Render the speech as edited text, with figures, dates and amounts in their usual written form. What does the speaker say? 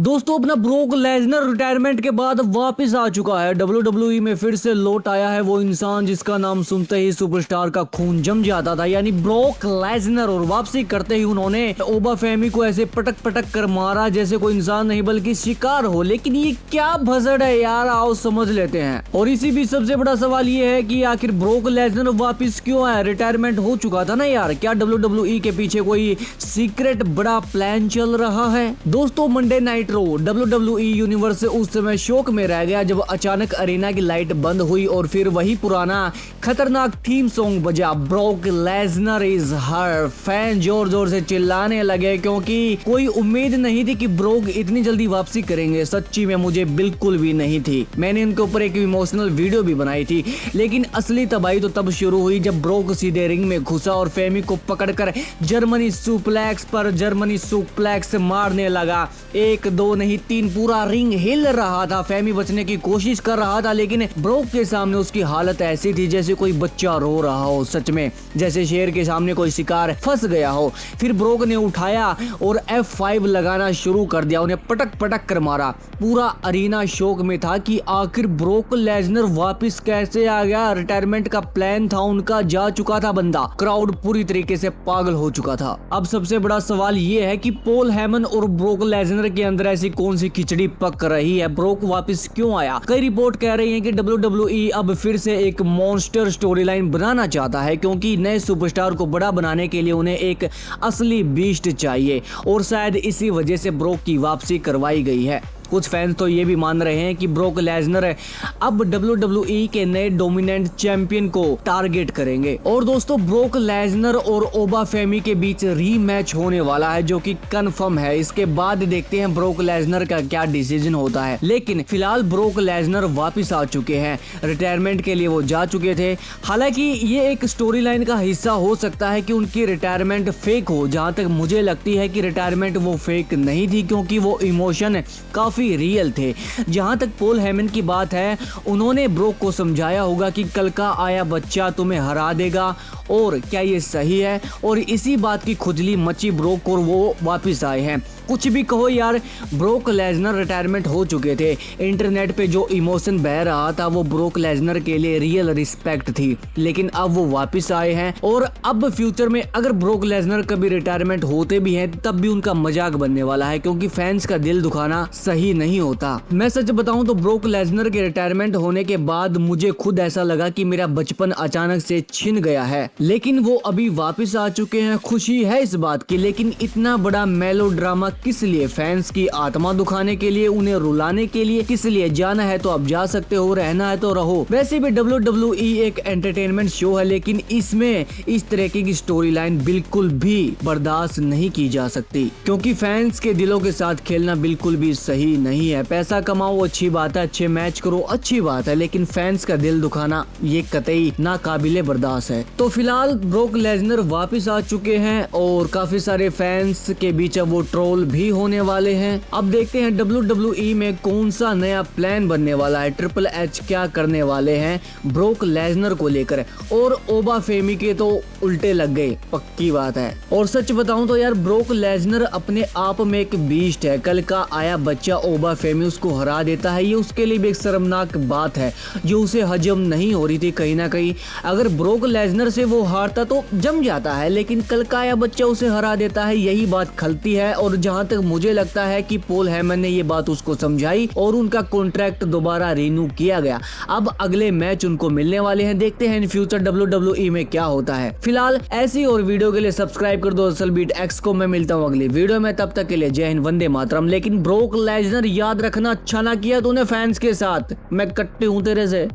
दोस्तों अपना broke Lesnar retirement के बाद वापस आ चुका है। WWE में फिर से लौट आया है वो इंसान जिसका नाम सुनते ही सुपरस्टार का खून जम जाता था, यानी ब्रोक लेसनर। और वापसी करते ही उन्होंने ओबाफेमी को ऐसे पटक पटक कर मारा जैसे कोई इंसान नहीं बल्कि शिकार हो। लेकिन ये क्या भसड़ है यार, आओ समझ लेते हैं। और इसी बीच सबसे बड़ा सवाल ये है कि आखिर ब्रोक लेसनर वापस क्यों आया? रिटायरमेंट हो चुका था ना यार, क्या WWE के पीछे कोई सीक्रेट बड़ा प्लान चल रहा है? दोस्तों मंडे नाइट रो WWE यूनिवर्स उस समय शोक में रह गया जब अचानक अरीना की लाइट बंद हुई और फिर वही पुराना खतरनाक थीम सॉन्ग बजा, broke Lesnar is her. Fan जोर जोर से चिल्लाने लगे क्योंकि कोई उम्मीद नहीं थी कि ब्रोक इतनी जल्दी वापसी करेंगे। सच्ची में मुझे बिल्कुल भी नहीं थी। मैंने इनके ऊपर एक इमोशनल वीडियो भी बनाई थी, लेकिन असली तबाही तो तब शुरू हुई जब ब्रोक सीधे रिंग में घुसा और फेमी को पकड़कर जर्मनी सुप्लेक्स पर जर्मनी सुप्लेक्स मारने लगा। 1 2 नहीं 3 पूरा रिंग हिल रहा था। फेमी बचने की कोशिश कर रहा था, लेकिन ब्रोक के सामने उसकी हालत ऐसी थी जैसे कोई बच्चा रो रहा हो, सच में जैसे शेर के सामने कोई शिकार फंस गया हो। फिर ब्रोक ने उठाया और F5 लगाना शुरू कर दिया, उन्हें पटक पटक कर मारा। पूरा अरीना शोक में था कि आखिर ब्रोक लेसनर वापस कैसे आ गया। रिटायरमेंट का प्लान था उनका, जा चुका था बंदा। क्राउड पूरी तरीके से पागल हो चुका था। अब सबसे बड़ा सवाल ये है कि पॉल हेमन और ब्रोक लेसनर के अंदर ऐसी कौन सी खिचड़ी पक रही है? ब्रोक वापस क्यों आया? कई रिपोर्ट कह रही है कि WWE अब फिर से एक मॉन्स्टर स्टोरी लाइन बनाना चाहता है, क्योंकि नए सुपरस्टार को बड़ा बनाने के लिए उन्हें एक असली बीस्ट चाहिए और शायद इसी वजह से ब्रोक की वापसी करवाई गई है। कुछ फैंस तो ये भी मान रहे हैं कि ब्रोक लेसनर अब WWE के नए डोमिनेंट चैंपियन को टारगेट करेंगे। और दोस्तों ब्रोक लेसनर और ओबाफेमी के बीच रीमैच होने वाला है जो कि कंफर्म है। इसके बाद देखते हैं ब्रोक लेसनर का क्या डिसीजन होता है। लेकिन फिलहाल ब्रोक लेसनर वापस आ चुके हैं, रिटायरमेंट के लिए वो जा चुके थे। हालांकि ये एक स्टोरी लाइन का हिस्सा हो सकता है कि उनकी रिटायरमेंट फेक हो। जहां तक मुझे लगती है कि रिटायरमेंट वो फेक नहीं थी, क्योंकि वो इमोशन काफी रियल थे। जहां तक पॉल हेमन की बात है, उन्होंने ब्रोक को समझाया होगा कि कल का आया बच्चा तुम्हें हरा देगा, और क्या ये सही है? और इसी बात की खुजली मची ब्रोक और वो वापस आए हैं। कुछ भी कहो यार, ब्रोक लेसनर रिटायरमेंट हो चुके थे। इंटरनेट पे जो इमोशन बह रहा था वो ब्रोक लेसनर के लिए रियल रिस्पेक्ट थी, लेकिन अब वो वापस आए हैं। और अब फ्यूचर में अगर ब्रोक लेसनर कभी रिटायरमेंट होते भी हैं तब भी उनका मजाक बनने वाला है, क्योंकि फैंस का दिल दुखाना सही नहीं होता। मैं सच बताऊं तो ब्रोक लेसनर के रिटायरमेंट होने के बाद मुझे खुद ऐसा लगा कि मेरा बचपन अचानक से छिन गया है, लेकिन वो अभी वापस आ चुके हैं। खुशी है इस बात की, लेकिन इतना बड़ा मेलोड्रामा किस लिए? फैंस की आत्मा दुखाने के लिए, उन्हें रुलाने के लिए? किस लिए? जाना है तो अब जा सकते हो, रहना है तो रहो। वैसे भी WWE एक एंटरटेनमेंट शो है, लेकिन इसमें इस तरह की स्टोरी लाइन बिल्कुल भी बर्दाश्त नहीं की जा सकती, क्योंकि फैंस के दिलों के साथ खेलना बिल्कुल भी सही नहीं है। पैसा कमाओ अच्छी बात है, अच्छे मैच करो अच्छी बात है, लेकिन फैंस का दिल दुखाना ये कतई नाकाबिले बर्दाश्त है। तो फिलहाल ब्रोक लेसनर वापस आ चुके हैं और काफी सारे फैंस के बीच अब वो ट्रोल भी होने वाले हैं। अब देखते हैं WWE में कौन सा नया प्लान बनने वाला है। ट्रिपल एच क्या करने वाले हैं ब्रोक लेसनर को लेकर, और ओबाफेमी के तो उल्टे लग गए, पक्की बात है। और सच बताऊं तो यार ब्रोक लेसनर अपने आप में एक बीस्ट है। कल का आया बच्चा ओबाफेमी उसको हरा देता है, ये उसके लिए भी एक शर्मनाक बात है जो उसे हजम नहीं हो रही थी कहीं ना कहीं। अगर ब्रोक लेसनर से वो हारता तो जम जाता है, लेकिन कल का आया बच्चा उसे हरा देता है, यही बात खलती है। और जहां तक मुझे लगता है कि पॉल हेमन ने ये बात उसको समझाई और उनका कॉन्ट्रैक्ट दोबारा रिन्यू किया गया। अब अगले मैच उनको मिलने वाले हैं, देखते हैं इन फ्यूचर WWE में क्या होता है। फिलहाल ऐसी और वीडियो के लिए सब्सक्राइब कर दो असल बीट एक्स को। मैं मिलता हूँ अगली वीडियो में, तब तक के लिए जय हिंद, वंदे मातरम। लेकिन ब्रोक लेसनर याद रखना, अच्छा ना किया तूने फैंस के साथ, मैं कट्टी हूँ तेरे से।